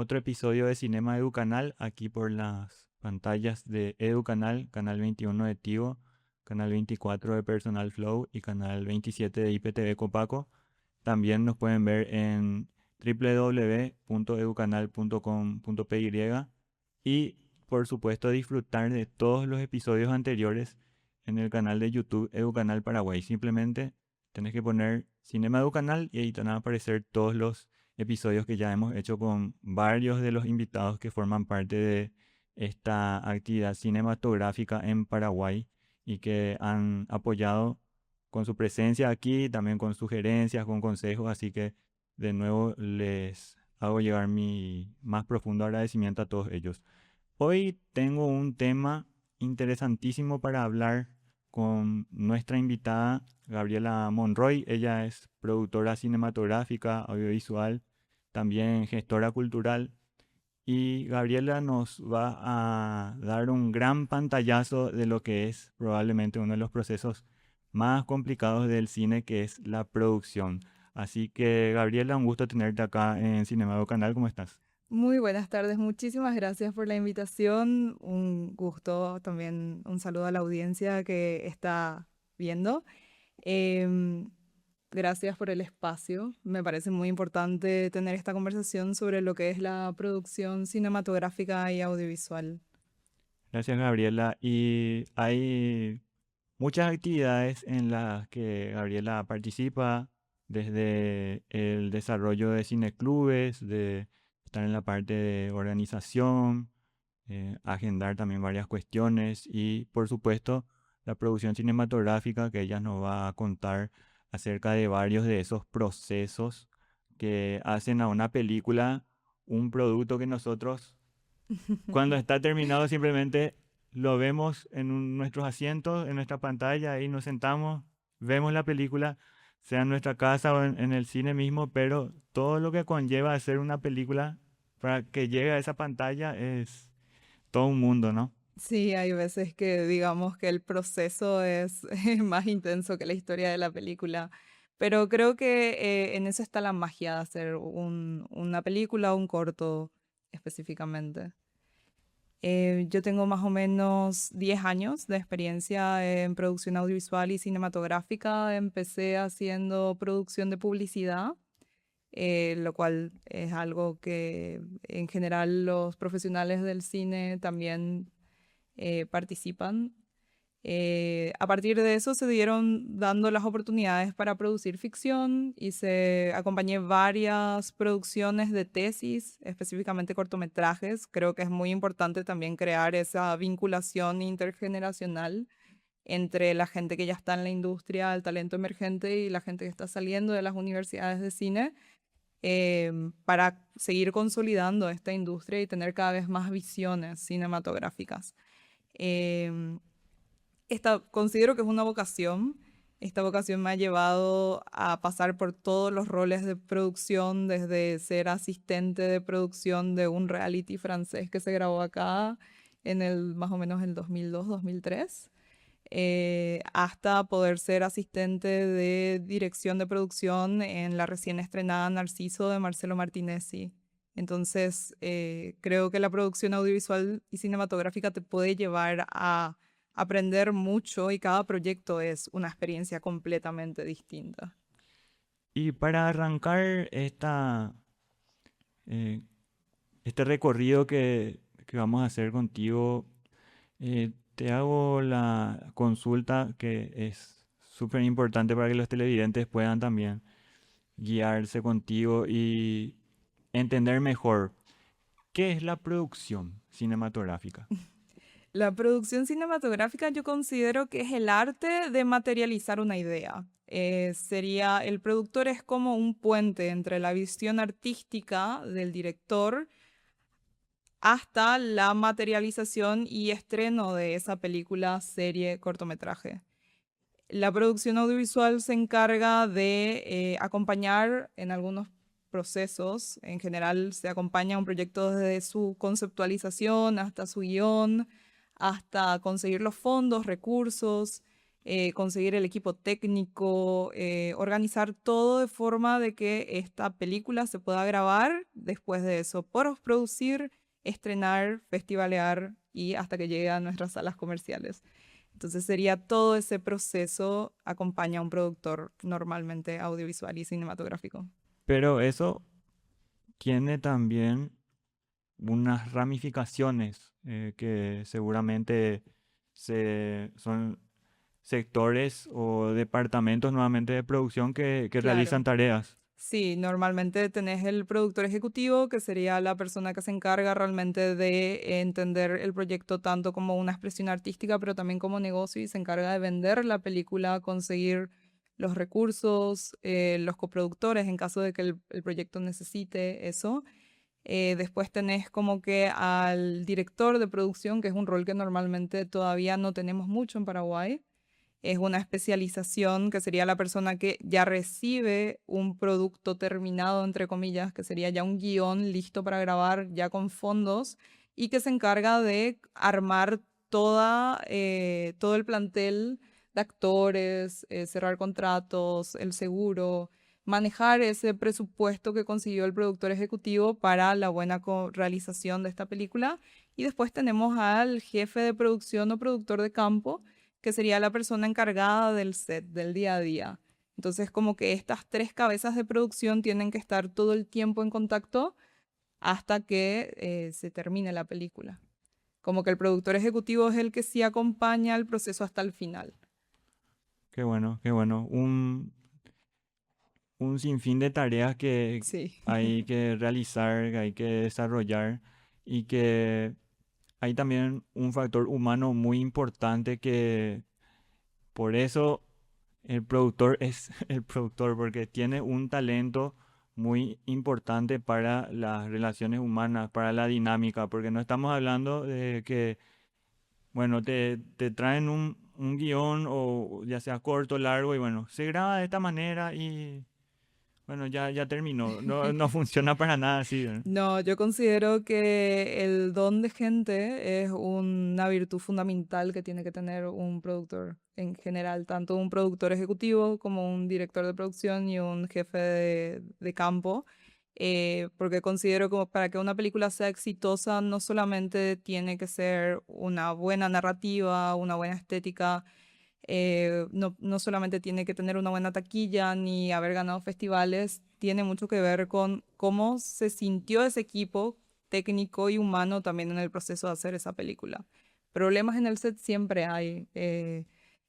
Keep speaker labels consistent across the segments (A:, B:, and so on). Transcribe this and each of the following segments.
A: otro episodio de Cinema Educanal aquí por las pantallas de Educanal, Canal 21 de Tigo, Canal 24 de Personal Flow y Canal 27 de IPTV Copaco. También nos pueden ver en www.educanal.com.py y por supuesto disfrutar de todos los episodios anteriores en el canal de YouTube Educanal Paraguay. Simplemente tenés que poner Cinema Educanal y ahí te van a aparecer todos los episodios que ya hemos hecho con varios de los invitados que forman parte de esta actividad cinematográfica en Paraguay y que han apoyado con su presencia aquí, también con sugerencias, con consejos, así que de nuevo les hago llegar mi más profundo agradecimiento a todos ellos. Hoy tengo un tema interesantísimo para hablar con nuestra invitada Gabriela Monroy. Ella es productora cinematográfica, audiovisual, también gestora cultural. Y Gabriela nos va a dar un gran pantallazo de lo que es probablemente uno de los procesos más complicados del cine, que es la producción. Así que Gabriela, un gusto tenerte acá en Cinemado Canal. ¿Cómo estás?
B: Muy buenas tardes, muchísimas gracias por la invitación. Un gusto también, un saludo a la audiencia que está viendo. Em, Gracias por el espacio. Me parece muy importante tener esta conversación sobre lo que es la producción cinematográfica y audiovisual.
A: Gracias, Gabriela. Y hay muchas actividades en las que Gabriela participa, desde el desarrollo de cineclubes, de estar en la parte de organización, agendar también varias cuestiones y, por supuesto, la producción cinematográfica que ella nos va a contar acerca de varios de esos procesos que hacen a una película un producto que nosotros cuando está terminado simplemente lo vemos en nuestros asientos, en nuestra pantalla, ahí nos sentamos, vemos la película, sea en nuestra casa o en el cine mismo, pero todo lo que conlleva hacer una película para que llegue a esa pantalla es todo un mundo, ¿no?
B: Sí, hay veces que digamos que el proceso es más intenso que la historia de la película, pero creo que en eso está la magia de hacer una película o un corto específicamente. Yo tengo más o menos 10 años de experiencia en producción audiovisual y cinematográfica. Empecé haciendo producción de publicidad, lo cual es algo que en general los profesionales del cine también participan. A partir de eso se dieron dando las oportunidades para producir ficción y se acompañé varias producciones de tesis, específicamente cortometrajes. Creo que es muy importante también crear esa vinculación intergeneracional entre la gente que ya está en la industria, el talento emergente y la gente que está saliendo de las universidades de cine, para seguir consolidando esta industria y tener cada vez más visiones cinematográficas. Em, Considero que es una vocación. Esta vocación me ha llevado a pasar por todos los roles de producción, desde ser asistente de producción de un reality francés que se grabó acá en el más o menos el 2002-2003, hasta poder ser asistente de dirección de producción en la recién estrenada Narciso de Marcelo Martinezzi. Entonces, creo que la producción audiovisual y cinematográfica te puede llevar a aprender mucho y cada proyecto es una experiencia completamente distinta.
A: Y para arrancar eh, este recorrido que vamos a hacer contigo, te hago la consulta que es súper importante para que los televidentes puedan también guiarse contigo y entender mejor qué es la producción cinematográfica.
B: La producción cinematográfica yo considero que es el arte de materializar una idea. El productor es como un puente entre la visión artística del director hasta la materialización y estreno de esa película, serie, cortometraje. La producción audiovisual se encarga de acompañar en algunos procesos. En general se acompaña a un proyecto desde su conceptualización hasta su guión, hasta conseguir los fondos, recursos. conseguir el equipo técnico, organizar todo de forma de que esta película se pueda grabar, después de eso postproducir, estrenar, festivalear y hasta que llegue a nuestras salas comerciales. Entonces sería todo ese proceso acompaña a un productor normalmente audiovisual y cinematográfico.
A: Pero eso tiene también unas ramificaciones que seguramente son sectores o departamentos nuevamente de producción que realizan
B: Claro.
A: tareas.
B: Sí, normalmente tenés el productor ejecutivo, que sería la persona que se encarga realmente de entender el proyecto tanto como una expresión artística, pero también como negocio y se encarga de vender la película, conseguir los recursos, los coproductores en caso de que el proyecto necesite eso. Después tenés como que al director de producción, que es un rol que normalmente todavía no tenemos mucho en Paraguay. Es una especialización que sería la persona que ya recibe un producto terminado, entre comillas, que sería ya un guión listo para grabar, ya con fondos, y que se encarga de armar todo el plantel de actores, cerrar contratos, el seguro, manejar ese presupuesto que consiguió el productor ejecutivo para la buena realización de esta película. Y después tenemos al jefe de producción o productor de campo, que sería la persona encargada del set, del día a día. Entonces, como que estas tres cabezas de producción tienen que estar todo el tiempo en contacto hasta que se termine la película. Como que el productor ejecutivo es el que sí acompaña el proceso hasta el final.
A: Qué bueno, qué bueno. Un sinfín de tareas que
B: Sí.
A: hay que realizar, que hay que desarrollar y que hay también un factor humano muy importante que por eso el productor es el productor, porque tiene un talento muy importante para las relaciones humanas, para la dinámica, porque no estamos hablando de que, bueno, te traen un guión o ya sea corto, largo y bueno, se graba de esta manera y bueno, ya terminó. No, no funciona para nada así, ¿verdad?
B: No, yo considero que el don de gente es una virtud fundamental que tiene que tener un productor en general, tanto un productor ejecutivo como un director de producción y un jefe de campo, porque considero que para que una película sea exitosa no solamente tiene que ser una buena narrativa, una buena estética, no solamente tiene que tener una buena taquilla ni haber ganado festivales, tiene mucho que ver con cómo se sintió ese equipo técnico y humano también en el proceso de hacer esa película. Problemas en el set siempre hay,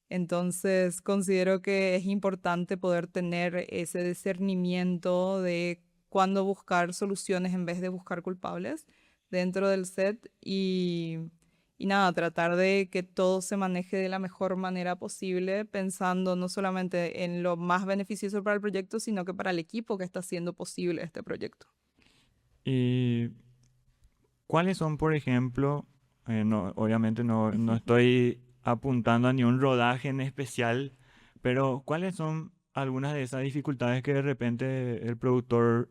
B: entonces considero que es importante poder tener ese discernimiento de cuándo buscar soluciones en vez de buscar culpables dentro del set y nada, tratar de que todo se maneje de la mejor manera posible, pensando no solamente en lo más beneficioso para el proyecto, sino que para el equipo que está haciendo posible este proyecto.
A: ¿Y cuáles son, por ejemplo, no, obviamente no estoy apuntando a ni un rodaje en especial, pero cuáles son algunas de esas dificultades que de repente el productor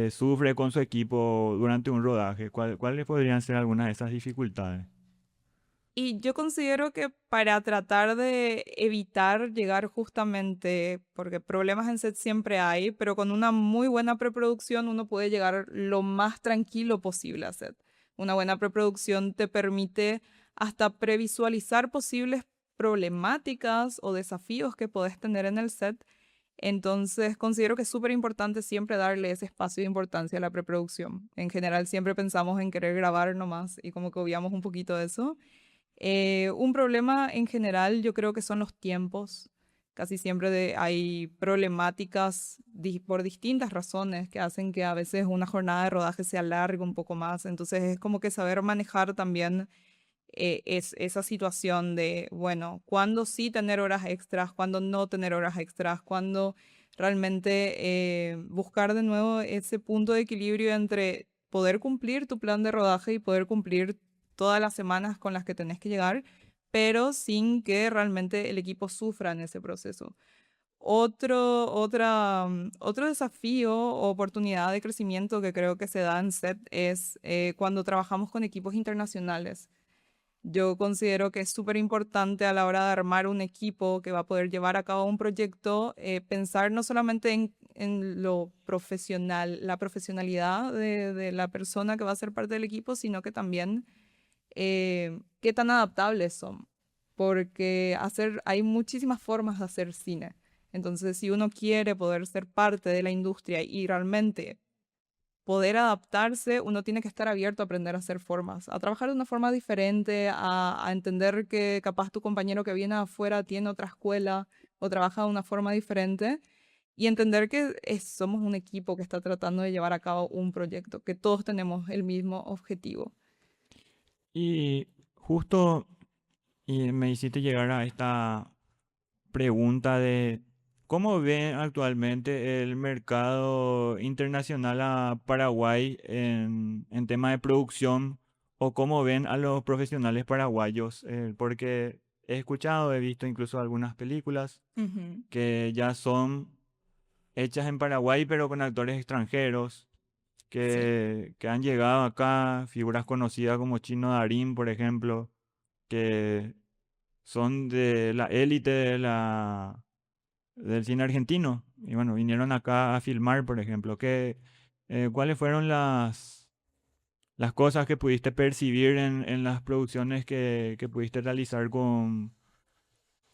A: sufre con su equipo durante un rodaje? ¿Cuáles podrían ser algunas de esas dificultades?
B: Y yo considero que para tratar de evitar llegar justamente, porque problemas en set siempre hay, pero con una muy buena preproducción uno puede llegar lo más tranquilo posible a set. Una buena preproducción te permite hasta previsualizar posibles problemáticas o desafíos que podés tener en el set. Entonces, considero que es súper importante siempre darle ese espacio de importancia a la preproducción. En general, siempre pensamos en querer grabar nomás y como que obviamos un poquito de eso. Un problema en general yo creo que son los tiempos. Casi siempre hay problemáticas por distintas razones que hacen que a veces una jornada de rodaje se alargue un poco más. Entonces es como que saber manejar también esa situación de, bueno, cuándo sí tener horas extras, cuándo no tener horas extras, cuándo realmente buscar de nuevo ese punto de equilibrio entre poder cumplir tu plan de rodaje y poder cumplir todas las semanas con las que tenés que llegar, pero sin que realmente el equipo sufra en ese proceso. Otro desafío o oportunidad de crecimiento que creo que se da en SET es cuando trabajamos con equipos internacionales. Yo considero que es súper importante a la hora de armar un equipo que va a poder llevar a cabo un proyecto, pensar no solamente en lo profesional, la profesionalidad de la persona que va a ser parte del equipo, sino que también qué tan adaptables son. Porque hay muchísimas formas de hacer cine. Entonces, si uno quiere poder ser parte de la industria y realmente poder adaptarse, uno tiene que estar abierto a aprender a hacer formas, a trabajar de una forma diferente, a entender que capaz tu compañero que viene afuera tiene otra escuela o trabaja de una forma diferente y entender que somos un equipo que está tratando de llevar a cabo un proyecto, que todos tenemos el mismo objetivo.
A: Y justo me hiciste llegar a esta pregunta de cómo ven actualmente el mercado internacional a Paraguay en tema de producción o cómo ven a los profesionales paraguayos. Porque he escuchado, he visto incluso algunas películas
B: Ujú.
A: que ya son hechas en Paraguay pero con actores extranjeros
B: Sí.
A: que han llegado acá, figuras conocidas como Chino Darín, por ejemplo, que son de la élite del cine argentino. Y bueno, vinieron acá a filmar, por ejemplo. ¿Cuáles fueron las cosas que pudiste percibir en las producciones que pudiste realizar con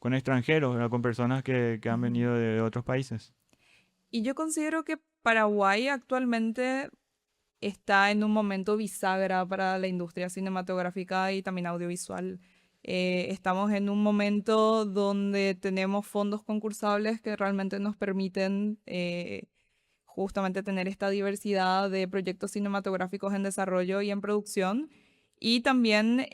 A: extranjeros, ¿verdad? Con personas que han
B: Ujú.
A: venido de otros países?
B: Y yo considero que Paraguay actualmente está en un momento bisagra para la industria cinematográfica y también audiovisual. Estamos en un momento donde tenemos fondos concursables que realmente nos permiten justamente tener esta diversidad de proyectos cinematográficos en desarrollo y en producción. Y también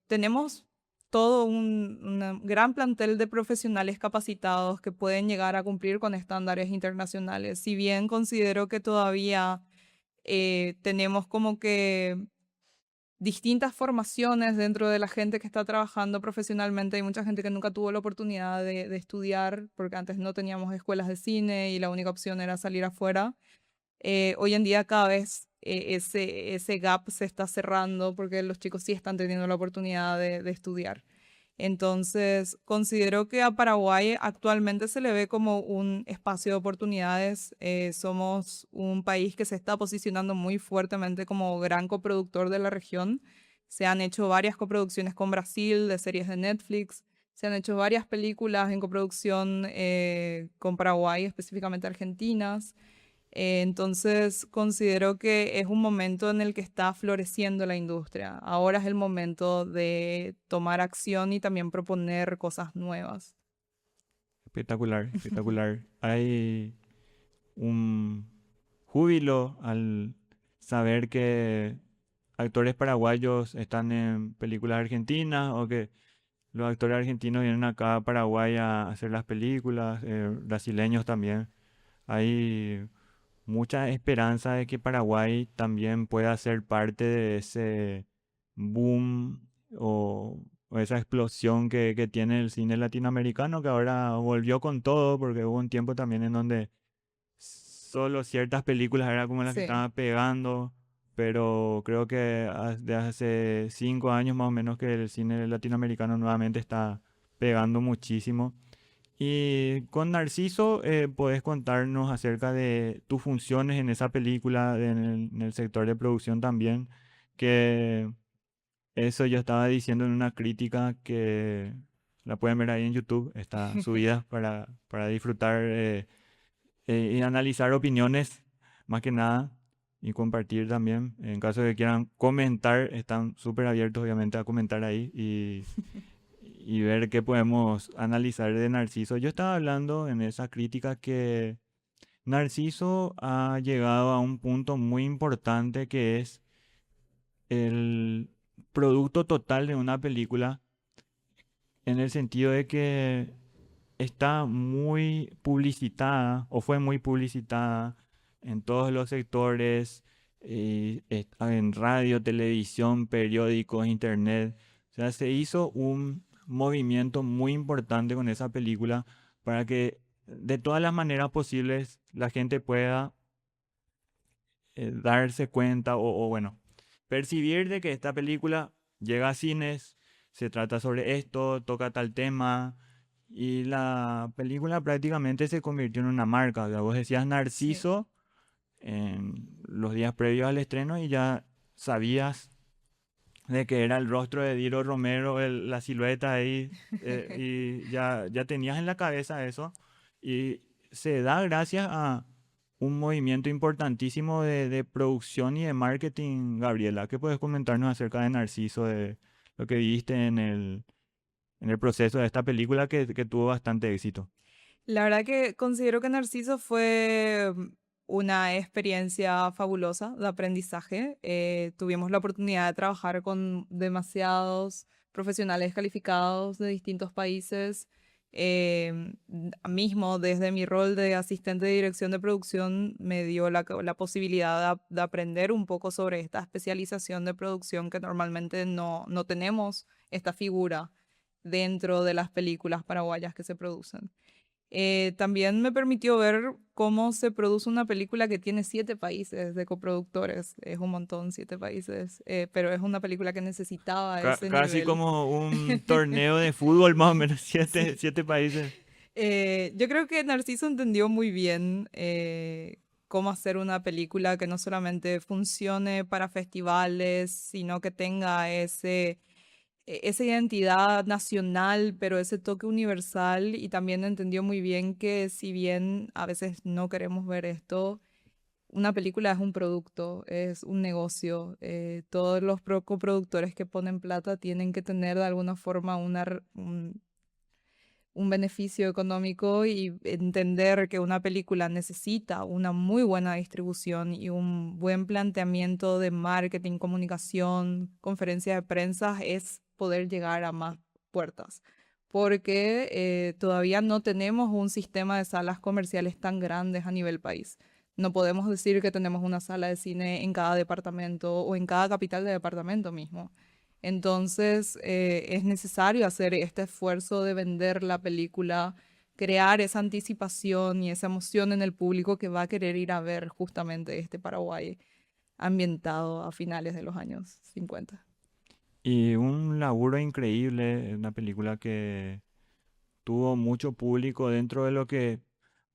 B: tenemos todo un gran plantel de profesionales capacitados que pueden llegar a cumplir con estándares internacionales. Si bien considero que todavía tenemos como que distintas formaciones dentro de la gente que está trabajando profesionalmente. Hay mucha gente que nunca tuvo la oportunidad de estudiar porque antes no teníamos escuelas de cine y la única opción era salir afuera. Hoy en día cada vez ese gap se está cerrando porque los chicos sí están teniendo la oportunidad de estudiar. Entonces, considero que a Paraguay actualmente se le ve como un espacio de oportunidades. Somos un país que se está posicionando muy fuertemente como gran coproductor de la región. Se han hecho varias coproducciones con Brasil de series de Netflix. Se han hecho varias películas en coproducción con Paraguay, específicamente argentinas. Entonces considero que es un momento en el que está floreciendo la industria. Ahora es el momento de tomar acción y también proponer cosas nuevas.
A: Espectacular, espectacular. Hay un júbilo al saber que actores paraguayos están en películas argentinas o que los actores argentinos vienen acá a Paraguay a hacer las películas, brasileños también. Hay mucha esperanza de que Paraguay también pueda ser parte de ese boom o esa explosión que tiene el cine latinoamericano, que ahora volvió con todo, porque hubo un tiempo también en donde solo ciertas películas eran como las que
B: Sí.
A: estaban pegando, pero creo que desde hace 5 años más o menos que el cine latinoamericano nuevamente está pegando muchísimo. Y con Narciso, ¿puedes contarnos acerca de tus funciones en esa película, en el sector de producción también? Que eso yo estaba diciendo en una crítica que la pueden ver ahí en YouTube, está subida para disfrutar y analizar opiniones más que nada y compartir también. En caso de que quieran comentar, están súper abiertos obviamente a comentar ahí y ver qué podemos analizar de Narciso. Yo estaba hablando en esa crítica que Narciso ha llegado a un punto muy importante que es el producto total de una película en el sentido de que está muy publicitada o fue muy publicitada en todos los sectores, en radio, televisión, periódicos, internet. O sea, se hizo un movimiento muy importante con esa película para que de todas las maneras posibles la gente pueda darse cuenta o bueno, percibir de que esta película llega a cines, se trata sobre esto, toca tal tema, y la película prácticamente se convirtió en una marca. O sea, vos decías
B: Sí.
A: Narciso en los días previos al estreno y ya sabías de que era el rostro de Diro Romero, la silueta ahí, y ya tenías en la cabeza eso. Y se da gracias a un movimiento importantísimo de producción y de marketing, Gabriela. ¿Qué puedes comentarnos acerca de Narciso, de lo que viste en el proceso de esta película que tuvo bastante éxito?
B: La verdad que considero que Narciso fue una experiencia fabulosa de aprendizaje. Tuvimos la oportunidad de trabajar con demasiados profesionales calificados de distintos países. Mismo desde mi rol de asistente de dirección de producción me dio la posibilidad de aprender un poco sobre esta especialización de producción que normalmente no tenemos esta figura dentro de las películas paraguayas que se producen. También me permitió ver cómo se produce una película que tiene 7 países de coproductores. Es un montón, 7 países, pero es una película que necesitaba ese
A: Casi
B: nivel.
A: como un torneo de fútbol, más o menos,
B: Sí.
A: siete países.
B: Yo creo que Narciso entendió muy bien cómo hacer una película que no solamente funcione para festivales, sino que tenga esa identidad nacional, pero ese toque universal, y también entendió muy bien que si bien a veces no queremos ver esto, una película es un producto, es un negocio. Todos los coproductores que ponen plata tienen que tener de alguna forma un beneficio económico, y entender que una película necesita una muy buena distribución y un buen planteamiento de marketing, comunicación, conferencia de prensa es poder llegar a más puertas. Porque todavía no tenemos un sistema de salas comerciales tan grandes a nivel país. No podemos decir que tenemos una sala de cine en cada departamento o en cada capital de departamento mismo. Entonces, es necesario hacer este esfuerzo de vender la película, crear esa anticipación y esa emoción en el público que va a querer ir a ver justamente este Paraguay ambientado a finales de los años 50.
A: Y un laburo increíble, una película que tuvo mucho público dentro de lo que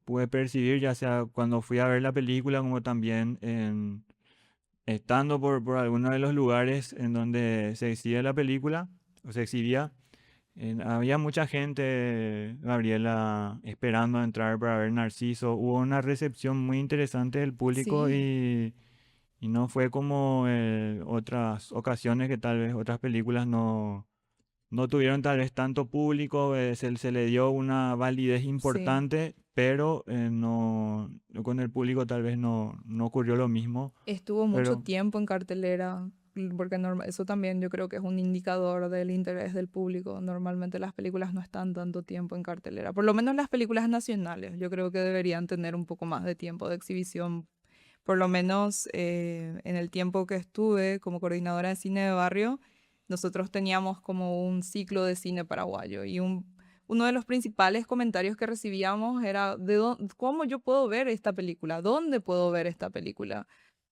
A: pude percibir, ya sea cuando fui a ver la película, como también estando por algunos de los lugares en donde se exhibe la película, o se exhibía. Había mucha gente, Gabriela, esperando entrar para ver Narciso. Hubo una recepción muy interesante del público
B: Sí,
A: y no fue como otras ocasiones que tal vez otras películas no tuvieron tal vez tanto público, se le dio una validez
B: sí.
A: importante, pero con el público tal vez no ocurrió lo mismo.
B: Estuvo mucho
A: Pero
B: tiempo en cartelera, porque eso también yo creo que es un indicador del interés del público. Normalmente las películas no están tanto tiempo en cartelera, por lo menos las películas nacionales. Yo creo que deberían tener un poco más de tiempo de exhibición. Por lo menos en el tiempo que estuve como coordinadora de cine de barrio, nosotros teníamos como un ciclo de cine paraguayo, y uno de los principales comentarios que recibíamos era ¿cómo yo puedo ver esta película? ¿Dónde puedo ver esta película?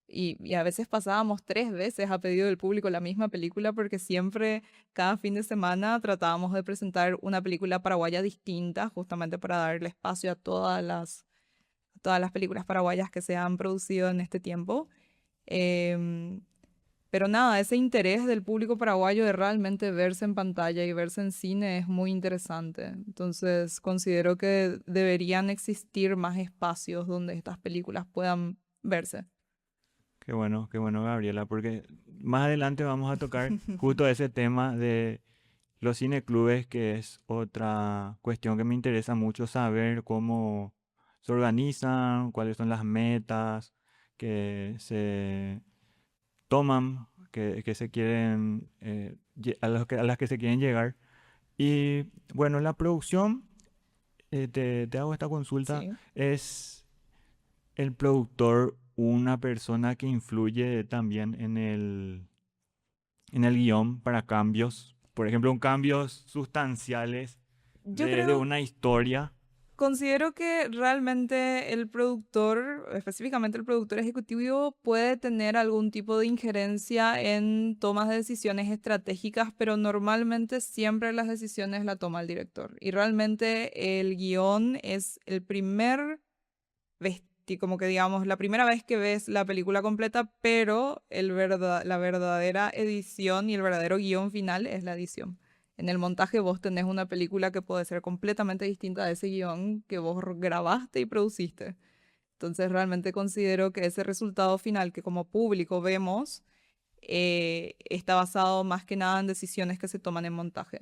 B: Y a veces pasábamos 3 veces a pedido del público la misma película, porque siempre, cada fin de semana, tratábamos de presentar una película paraguaya distinta, justamente para darle espacio a todas las películas paraguayas que se han producido en este tiempo. Em, pero nada, ese interés del público paraguayo de realmente verse en pantalla y verse en cine es muy interesante. Entonces, considero que deberían existir más espacios donde estas películas puedan verse.
A: qué bueno, Gabriela, porque más adelante vamos a tocar justo ese tema de los cineclubes, que es otra cuestión que me interesa mucho saber cómo se organizan, cuáles son las metas que se toman, que se quieren, a las que se quieren llegar. Y bueno, la producción, te hago esta consulta,
B: Sí.
A: ¿es el productor una persona que influye también en el guión para cambios? Por ejemplo, cambios sustanciales
B: Yo
A: de
B: creo
A: una historia.
B: Considero que realmente el productor, específicamente el productor ejecutivo, puede tener algún tipo de injerencia en tomas de decisiones estratégicas, pero normalmente siempre las decisiones la toma el director. Y realmente el guión es el primer como que digamos, la primera vez que ves la película completa, pero la verdadera edición y el verdadero guión final es la edición. En el montaje vos tenés una película que puede ser completamente distinta de ese guión que vos grabaste y produciste. Entonces realmente considero que ese resultado final que como público vemos está basado más que nada en decisiones que se toman en montaje.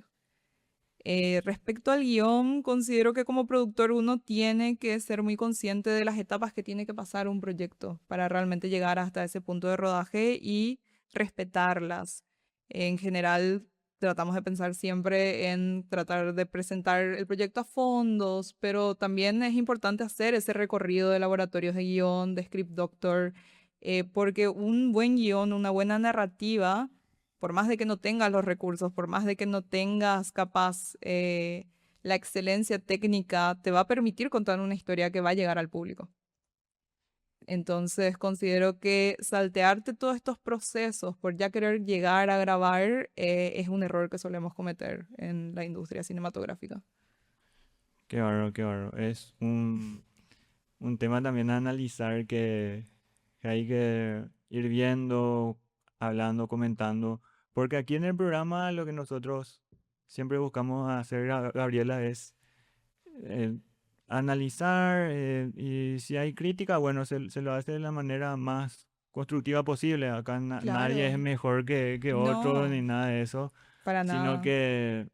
B: Respecto al guión, considero que como productor uno tiene que ser muy consciente de las etapas que tiene que pasar un proyecto para realmente llegar hasta ese punto de rodaje y respetarlas. En general, tratamos de pensar siempre en tratar de presentar el proyecto a fondos, pero también es importante hacer ese recorrido de laboratorios de guión, de script doctor, porque un buen guión, una buena narrativa por más de que no tengas los recursos, por más de que no tengas capaz la excelencia técnica, te va a permitir contar una historia que va a llegar al público. Entonces considero que saltearte todos estos procesos por ya querer llegar a grabar es un error que solemos cometer en la industria cinematográfica.
A: Qué bárbaro, qué bárbaro. Es un tema también a analizar que hay que ir viendo, hablando, comentando, porque aquí en el programa lo que nosotros siempre buscamos hacer, Gabriela, es eh, analizar y si hay crítica, bueno, se lo hace de la manera más constructiva posible. Acá nadie es
B: Claro,
A: mejor que otro ni
B: no,
A: nada de eso,
B: para
A: sino
B: nada.
A: que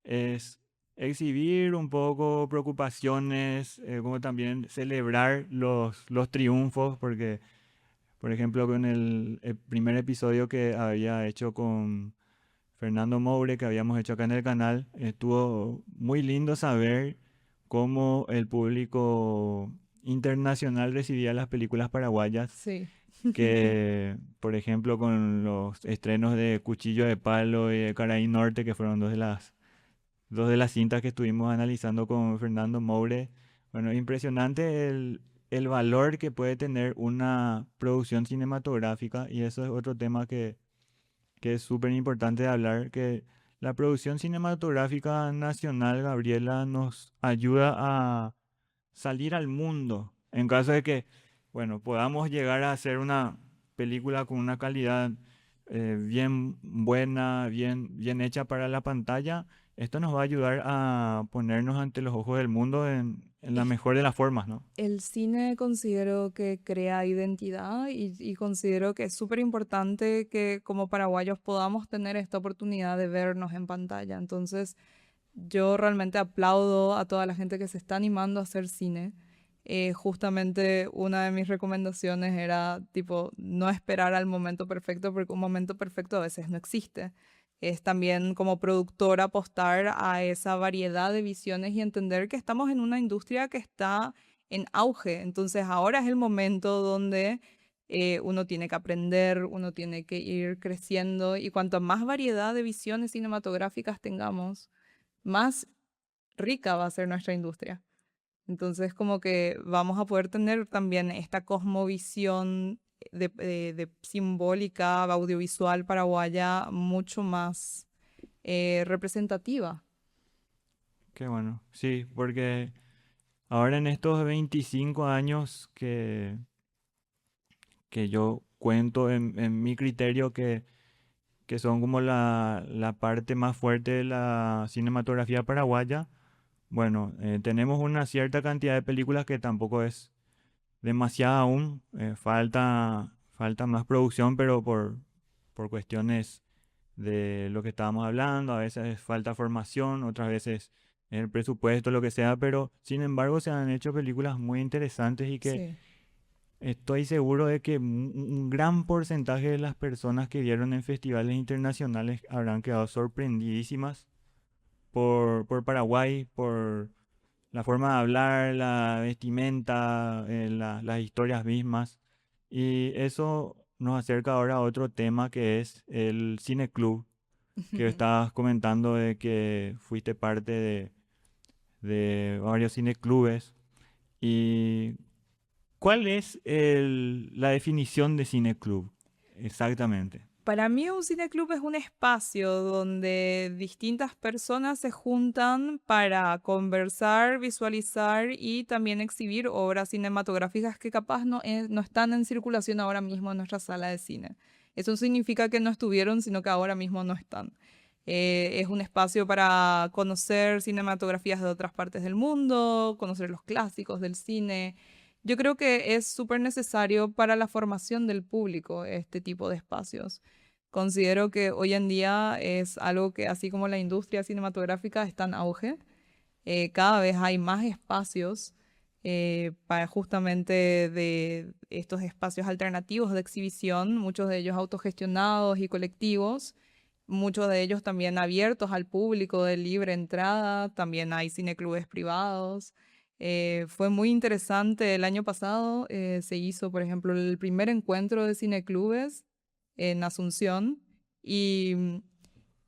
A: es exhibir un poco preocupaciones, como también celebrar los triunfos, porque, por ejemplo, con el primer episodio que había hecho con Fernando Moure, que habíamos hecho acá en el canal, estuvo muy lindo saber cómo el público internacional recibía las películas paraguayas,
B: Sí.
A: que, por ejemplo, con los estrenos de Cuchillo de Palo y de Caraí Norte, que fueron dos de las cintas que estuvimos analizando con Fernando Moure. Bueno, impresionante el valor que puede tener una producción cinematográfica, y eso es otro tema que es súper importante de hablar, que la producción cinematográfica nacional, Gabriela, nos ayuda a salir al mundo en caso de que, bueno, podamos llegar a hacer una película con una calidad bien buena, bien hecha para la pantalla. Esto nos va a ayudar a ponernos ante los ojos del mundo en la
B: Es
A: mejor de las formas, ¿no?
B: El cine considero que crea identidad y considero que es súper importante que como paraguayos podamos tener esta oportunidad de vernos en pantalla. Entonces, yo realmente aplaudo a toda la gente que se está animando a hacer cine. Justamente una de mis recomendaciones era tipo no esperar al momento perfecto porque un momento perfecto a veces no existe. Es también como productor apostar a esa variedad de visiones y entender que estamos en una industria que está en auge. Entonces ahora es el momento donde uno tiene que aprender, uno tiene que ir creciendo y cuanto más variedad de visiones cinematográficas tengamos, más rica va a ser nuestra industria. Entonces, como que vamos a poder tener también esta cosmovisión de simbólica, audiovisual paraguaya mucho más representativa.
A: Qué bueno. Sí, porque ahora en estos 25 años que yo cuento en mi criterio que son como la parte más fuerte de la cinematografía paraguaya. Bueno, tenemos una cierta cantidad de películas que tampoco es demasiada aún. Falta más producción, pero por cuestiones de lo que estábamos hablando, a veces falta formación, otras veces el presupuesto, lo que sea, pero sin embargo se han hecho películas muy interesantes y que
B: Sí.
A: estoy seguro de que un gran porcentaje de las personas que vieron en festivales internacionales habrán quedado sorprendidísimas por Paraguay, por la forma de hablar, la vestimenta, las historias mismas. Y eso nos acerca ahora a otro tema que es el cine club, que estabas comentando de que fuiste parte de varios cineclubes. ¿Y cuál es la definición de cineclub? Exactamente.
B: Para mí un cineclub es un espacio donde distintas personas se juntan para conversar, visualizar y también exhibir obras cinematográficas que capaz no están en circulación ahora mismo en nuestra sala de cine. Eso significa que no estuvieron, sino que ahora mismo no están. Es un espacio para conocer cinematografías de otras partes del mundo, conocer los clásicos del cine. Yo creo que es súper necesario para la formación del público este tipo de espacios. Considero que hoy en día es algo que, así como la industria cinematográfica está en auge, cada vez hay más espacios para justamente de estos espacios alternativos de exhibición, muchos de ellos autogestionados y colectivos, muchos de ellos también abiertos al público de libre entrada, también hay cineclubes privados. Fue muy interesante el año pasado, se hizo, por ejemplo, el primer encuentro de cineclubes en Asunción y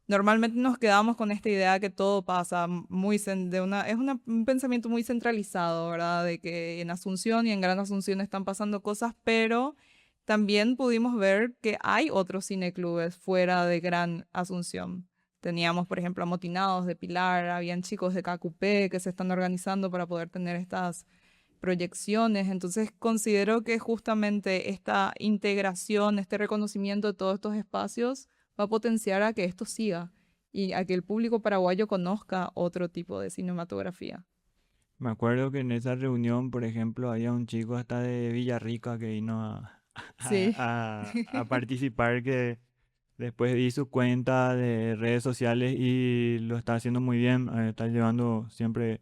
B: normalmente nos quedamos con esta idea que todo pasa un pensamiento muy centralizado, ¿verdad? De que en Asunción y en Gran Asunción están pasando cosas, pero también pudimos ver que hay otros cineclubes fuera de Gran Asunción. Teníamos, por ejemplo, Amotinados de Pilar, habían chicos de KQP que se están organizando para poder tener estas proyecciones. Entonces considero que justamente esta integración, este reconocimiento de todos estos espacios va a potenciar a que esto siga y a que el público paraguayo conozca otro tipo de cinematografía.
A: Me acuerdo que en esa reunión, por ejemplo, había un chico hasta de Villarrica que vino
B: Sí,
A: a participar, que después di su cuenta de redes sociales y lo está haciendo muy bien. Está llevando siempre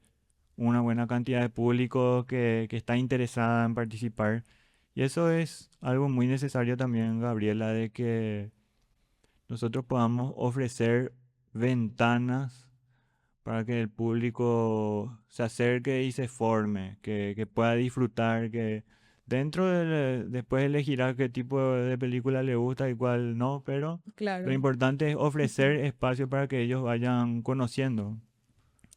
A: una buena cantidad de público que está interesada en participar. Y eso es algo muy necesario también, Gabriela, de que nosotros podamos ofrecer ventanas para que el público se acerque y se forme, que pueda disfrutar, que después elegirá qué tipo de película le gusta y cuál no, pero lo
B: claro.
A: importante es ofrecer espacio para que ellos vayan conociendo.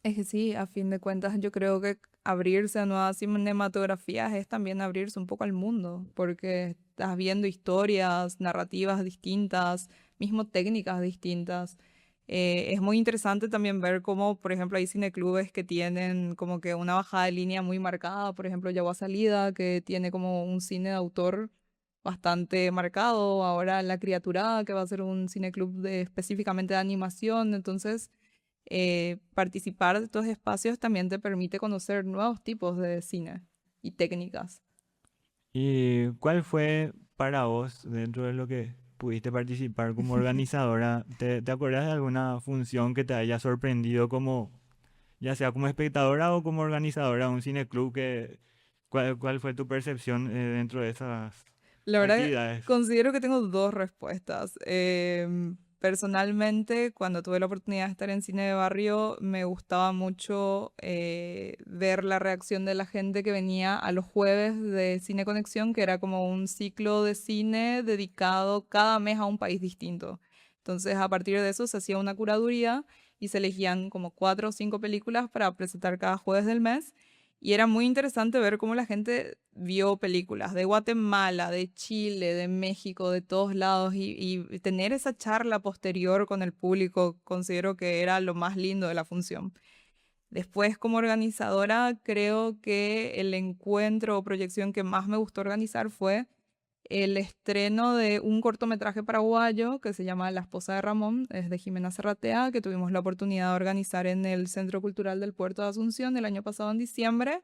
B: Es que sí, a fin de cuentas yo creo que abrirse a nuevas cinematografías es también abrirse un poco al mundo, porque estás viendo historias, narrativas distintas, mismo técnicas distintas. Es muy interesante también ver cómo, por ejemplo, hay cineclubes que tienen como que una bajada de línea muy marcada, por ejemplo, Yagua Salida, que tiene como un cine de autor bastante marcado, ahora La Criatura, que va a ser un cineclub específicamente de animación, entonces participar de estos espacios también te permite conocer nuevos tipos de cine y técnicas.
A: ¿Y cuál fue para vos, dentro de lo que pudiste participar como organizadora, te acuerdas de alguna función que te haya sorprendido como, ya sea como espectadora o como organizadora de un cineclub, cuál fue tu percepción dentro de esas
B: La verdad,
A: actividades?
B: considero que tengo dos respuestas. Personalmente, cuando tuve la oportunidad de estar en cine de barrio, me gustaba mucho ver la reacción de la gente que venía a los jueves de Cine Conexión, que era como un ciclo de cine dedicado cada mes a un país distinto. Entonces, a partir de eso se hacía una curaduría y se elegían como 4 o 5 películas para presentar cada jueves del mes. Y era muy interesante ver cómo la gente vio películas de Guatemala, de Chile, de México, de todos lados y tener esa charla posterior con el público considero que era lo más lindo de la función. Después, como organizadora, creo que el encuentro o proyección que más me gustó organizar fue el estreno de un cortometraje paraguayo que se llama La esposa de Ramón, es de Jimena Serratea, que tuvimos la oportunidad de organizar en el Centro Cultural del Puerto de Asunción el año pasado en diciembre.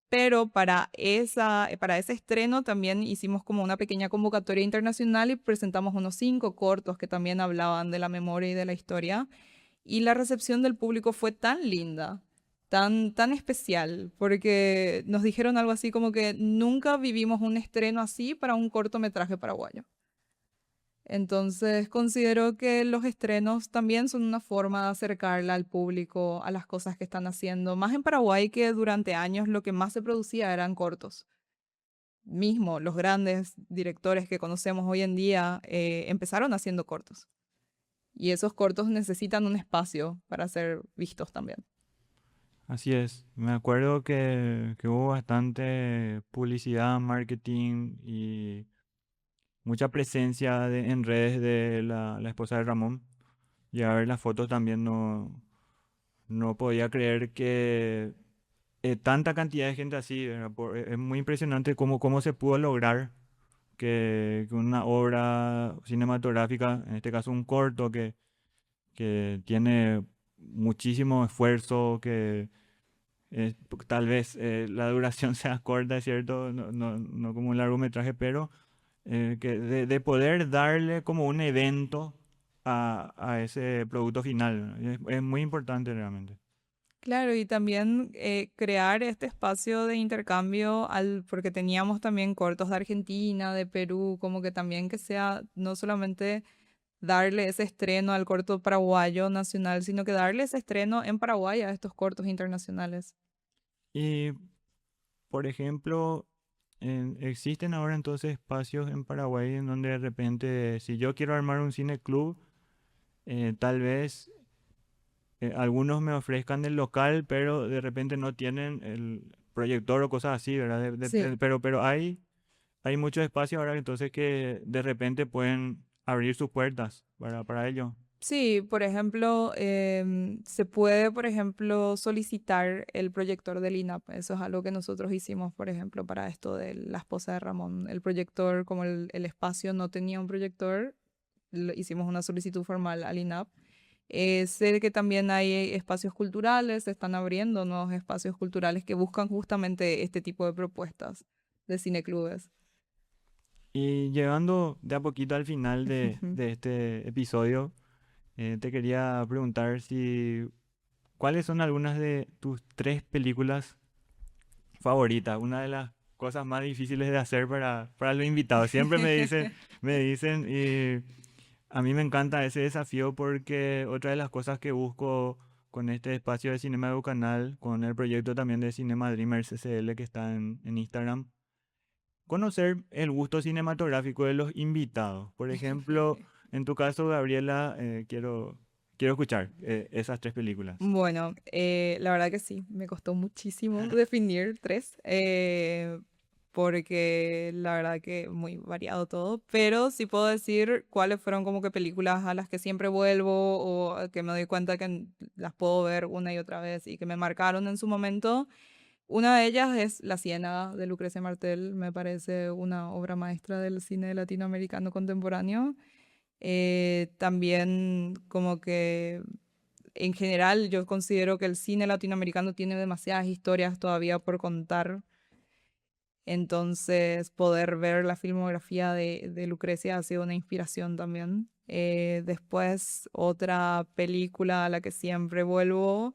B: Pero para ese estreno también hicimos como una pequeña convocatoria internacional y presentamos unos 5 cortos que también hablaban de la memoria y de la historia. Y la recepción del público fue tan linda, tan especial, porque nos dijeron algo así como que nunca vivimos un estreno así para un cortometraje paraguayo. Entonces considero que los estrenos también son una forma de acercarla al público a las cosas que están haciendo. Más en Paraguay, que durante años lo que más se producía eran cortos. Mismo los grandes directores que conocemos hoy en día empezaron haciendo cortos. Y esos cortos necesitan un espacio para ser vistos también.
A: Así es. Me acuerdo que hubo bastante publicidad, marketing y mucha presencia en redes de la esposa de Ramón. Y a ver las fotos también no podía creer que tanta cantidad de gente así, ¿verdad? Es muy impresionante cómo se pudo lograr que una obra cinematográfica, en este caso un corto que tiene muchísimo esfuerzo, que tal vez la duración sea corta, es cierto, no como un largometraje, pero que de poder darle como un evento a ese producto final. Es muy importante realmente.
B: Claro, y también crear este espacio de intercambio porque teníamos también cortos de Argentina, de Perú, como que también que sea no solamente darle ese estreno al corto paraguayo nacional, sino que darle ese estreno en Paraguay a estos cortos internacionales.
A: Y, por ejemplo, existen ahora entonces espacios en Paraguay en donde de repente, si yo quiero armar un cine club, tal vez algunos me ofrezcan el local, pero de repente no tienen el proyector o cosas así, ¿verdad?
B: Sí.
A: Pero hay muchos espacios ahora entonces que de repente pueden abrir sus puertas para ello.
B: Sí, por ejemplo, se puede, por ejemplo, solicitar el proyector del INAP. Eso es algo que nosotros hicimos, por ejemplo, para esto de la esposa de Ramón. El proyector, como el espacio no tenía un proyector, hicimos una solicitud formal al INAP. Sé que también hay espacios culturales, se están abriendo nuevos espacios culturales que buscan justamente este tipo de propuestas de cineclubes.
A: Y llegando de a poquito al final de este episodio, te quería preguntar si cuáles son algunas de tus tres películas favoritas. Una de las cosas más difíciles de hacer para los invitados. Siempre me dicen, y a mí me encanta ese desafío porque otra de las cosas que busco con este espacio de Cinema Educanal, con el proyecto también de Cinema Dreamers SL que está en Instagram, conocer el gusto cinematográfico de los invitados. Por ejemplo, en tu caso, Gabriela, quiero escuchar esas tres películas.
B: Bueno, la verdad que sí, me costó muchísimo definir tres, porque la verdad que muy variado todo, pero sí puedo decir cuáles fueron como que películas a las que siempre vuelvo o que me doy cuenta que las puedo ver una y otra vez y que me marcaron en su momento. Una de ellas es La Ciénaga de Lucrecia Martel, me parece una obra maestra del cine latinoamericano contemporáneo. También como que en general yo considero que el cine latinoamericano tiene demasiadas historias todavía por contar, entonces poder ver la filmografía de Lucrecia ha sido una inspiración también. Después otra película a la que siempre vuelvo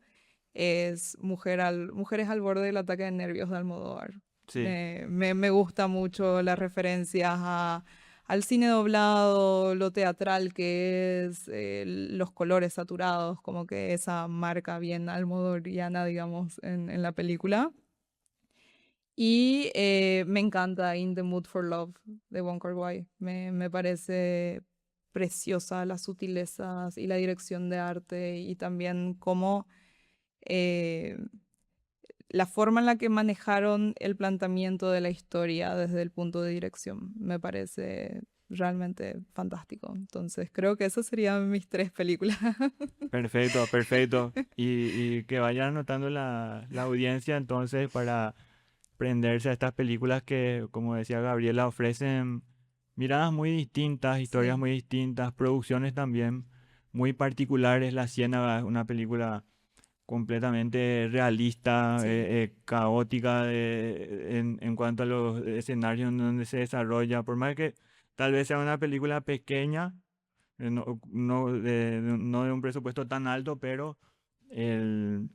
B: es Mujeres al borde del ataque de nervios de Almodóvar.
A: Sí.
B: Me gusta mucho las referencias al cine doblado, lo teatral que es, los colores saturados, como que esa marca bien almodoriana, digamos, en la película. Y me encanta In the Mood for Love de Wong Kar-wai. Me parece preciosa las sutilezas y la dirección de arte y también cómo eh, la forma en la que manejaron el planteamiento de la historia desde el punto de dirección. Me parece realmente fantástico. Entonces creo que esas serían mis tres películas.
A: Perfecto, perfecto. Y que vayan anotando la audiencia entonces para prenderse a estas películas que, como decía Gabriela, ofrecen miradas muy distintas, historias
B: Sí,
A: muy distintas, producciones también muy particulares. La Ciénaga es una película completamente realista,
B: sí.
A: caótica en cuanto a los escenarios en donde se desarrolla. Por más que tal vez sea una película pequeña, no de un presupuesto tan alto, pero el,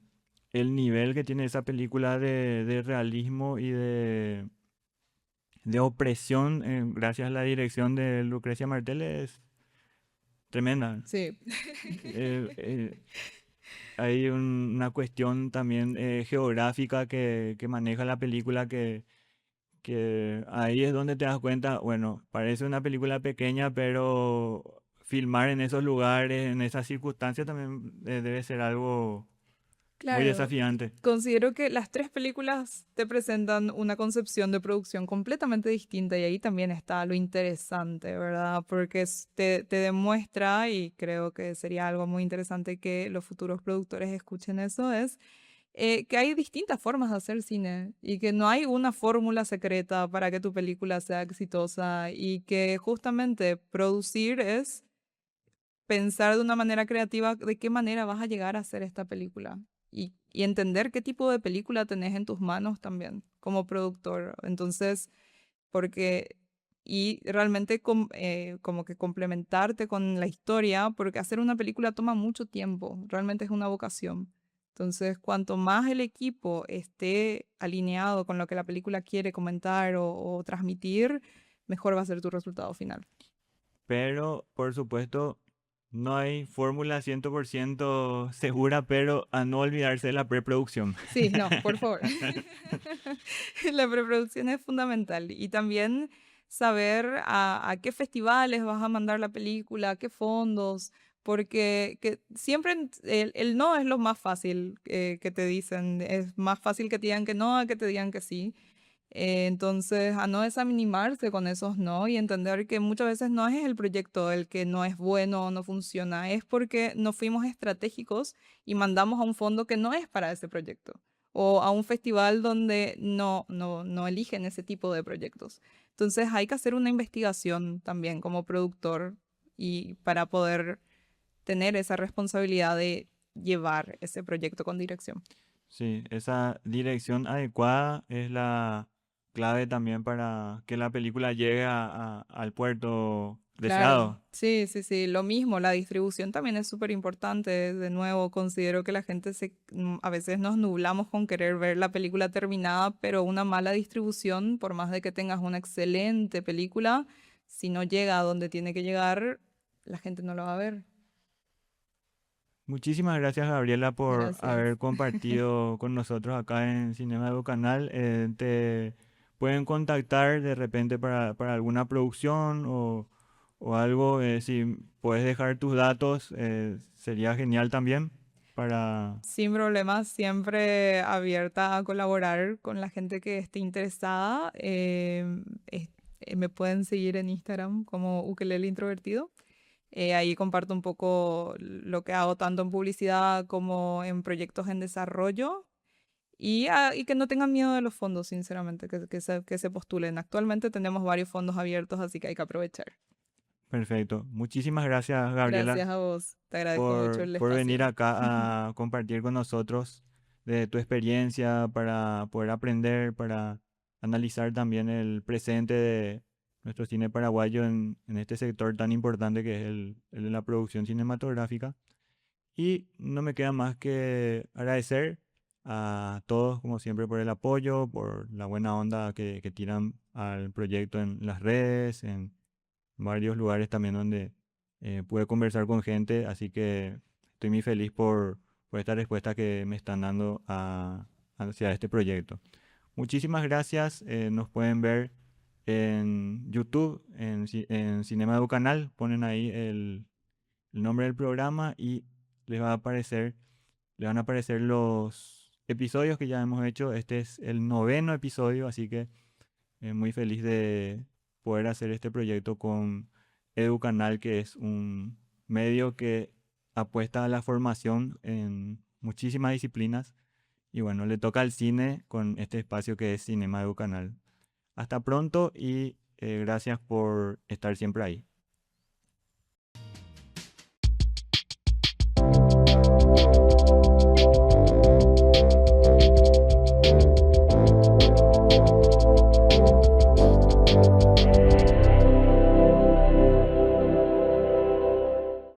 A: el nivel que tiene esa película de realismo y de opresión, gracias a la dirección de Lucrecia Martel, es tremenda.
B: Sí.
A: Eh, eh, Hay una cuestión también geográfica que maneja la película que ahí es donde te das cuenta, bueno, parece una película pequeña, pero filmar en esos lugares, en esas circunstancias también debe ser algo muy
B: Claro,
A: desafiante.
B: considero que las tres películas te presentan una concepción de producción completamente distinta y ahí también está lo interesante, ¿verdad? Porque te demuestra, y creo que sería algo muy interesante que los futuros productores escuchen eso, es que hay distintas formas de hacer cine y que no hay una fórmula secreta para que tu película sea exitosa y que justamente producir es pensar de una manera creativa de qué manera vas a llegar a hacer esta película y entender qué tipo de película tenés en tus manos también como productor. Entonces, porque, y realmente como que complementarte con la historia, porque hacer una película toma mucho tiempo, realmente es una vocación. Entonces, cuanto más el equipo esté alineado con lo que la película quiere comentar o transmitir, mejor va a ser tu resultado final.
A: Pero, por supuesto, no hay fórmula 100% segura, pero a no olvidarse de la preproducción.
B: Sí, no, por favor. La preproducción es fundamental y también saber a qué festivales vas a mandar la película, a qué fondos, porque que siempre el no es lo más fácil que te dicen, es más fácil que te digan que no a que te digan que sí. Entonces, a no desanimarse con esos no y entender que muchas veces no es el proyecto el que no es bueno o no funciona, es porque no fuimos estratégicos y mandamos a un fondo que no es para ese proyecto o a un festival donde no eligen ese tipo de proyectos. Entonces, hay que hacer una investigación también como productor y para poder tener esa responsabilidad de llevar ese proyecto con dirección.
A: Sí, esa dirección adecuada es la clave también para que la película llegue al puerto
B: Claro,
A: deseado.
B: sí, sí, sí, lo mismo, la distribución también es súper importante. De nuevo, considero que la gente a veces nos nublamos con querer ver la película terminada, pero una mala distribución, por más de que tengas una excelente película, si no llega a donde tiene que llegar, la gente no lo va a ver.
A: Muchísimas gracias, Gabriela, por
B: Gracias.
A: haber compartido con nosotros acá en Cinema Canal. Te pueden contactar de repente para alguna producción o algo. Si puedes dejar tus datos, sería genial también para...
B: Sin problemas, siempre abierta a colaborar con la gente que esté interesada. Me pueden seguir en Instagram como Ukelele Introvertido. Ahí comparto un poco lo que hago tanto en publicidad como en proyectos en desarrollo y que no tengan miedo de los fondos, sinceramente, que se postulen. Actualmente tenemos varios fondos abiertos, así que hay que aprovechar.
A: Perfecto. Muchísimas gracias, Gabriela,
B: Gracias a vos, te agradezco mucho el
A: por venir
B: espacio.
A: acá a compartir con nosotros de tu experiencia para poder aprender, para analizar también el presente de nuestro cine paraguayo en este sector tan importante que es el de la producción cinematográfica. Y no me queda más que agradecer a todos, como siempre, por el apoyo, por la buena onda que tiran al proyecto en las redes, en varios lugares también donde pude conversar con gente, así que estoy muy feliz por esta respuesta que me están dando hacia este proyecto. Muchísimas gracias, nos pueden ver en YouTube, en Cinema Canal, ponen ahí el nombre del programa y les va a aparecer, les van a aparecer los episodios que ya hemos hecho. Este es el noveno episodio, así que muy feliz de poder hacer este proyecto con Educanal, que es un medio que apuesta a la formación en muchísimas disciplinas. Y bueno, le toca al cine con este espacio que es Cinema Educanal. Hasta pronto y gracias por estar siempre ahí.